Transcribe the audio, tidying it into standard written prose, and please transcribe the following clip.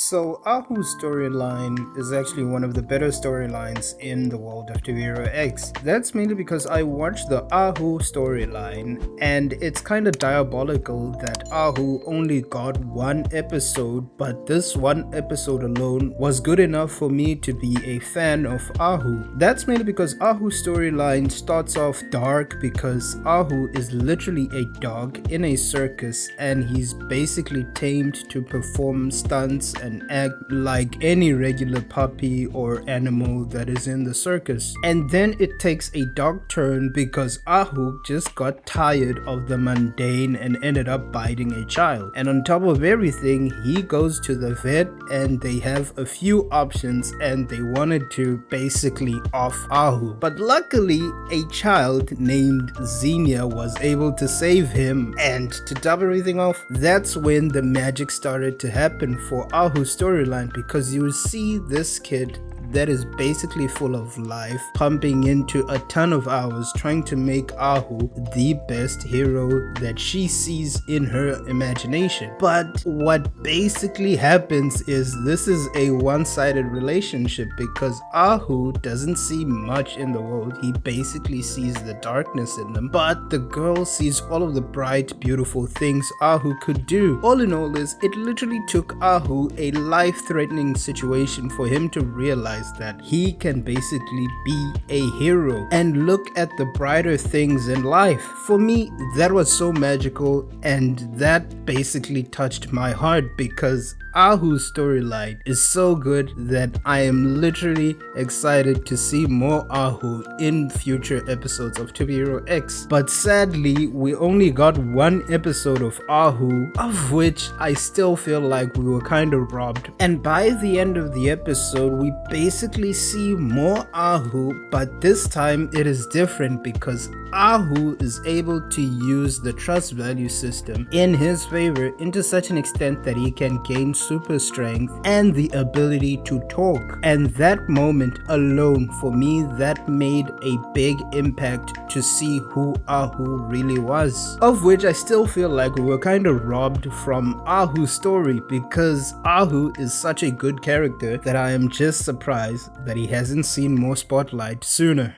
So Ahu's storyline is actually one of the better storylines in the world of Twixtor X. That's mainly because I watched the Ahu storyline and it's kind of diabolical that Ahu only got one episode, but this one episode alone was good enough for me to be a fan of Ahu. That's mainly because Ahu's storyline starts off dark because Ahu is literally a dog in a circus and he's basically tamed to perform stunts and act like any regular puppy or animal that is in the circus. And then it takes a dark turn because Ahu just got tired of the mundane and ended up biting a child. And on top of everything, he goes to the vet and they have a few options and they wanted to basically off Ahu. But luckily, a child named Xenia was able to save him. And to top everything off, that's when the magic started to happen for Ahu's storyline, because you see this kid that is basically full of life, pumping into a ton of hours trying to make Ahu the best hero that she sees in her imagination. But what basically happens is this is a one-sided relationship because Ahu doesn't see much in the world. He basically sees the darkness in them, but the girl sees all of the bright, beautiful things Ahu could do. All in all is, it literally took Ahu a life-threatening situation for him to realize that he can basically be a hero and look at the brighter things in life. For me, that was so magical, and that basically touched my heart because Ahu's storyline is so good that I am literally excited to see more Ahu in future episodes of Twixtor X. But sadly, we only got one episode of Ahu, of which I still feel like we were kind of robbed. And by the end of the episode, we basically see more Ahu, but this time it is different because Ahu is able to use the trust value system in his favor into such an extent that he can gain super strength and the ability to talk. And that moment alone, for me, that made a big impact to see who Ahu really was. Of which I still feel like we were kind of robbed from Ahu's story because Ahu is such a good character that I am just surprised that he hasn't seen more spotlight sooner.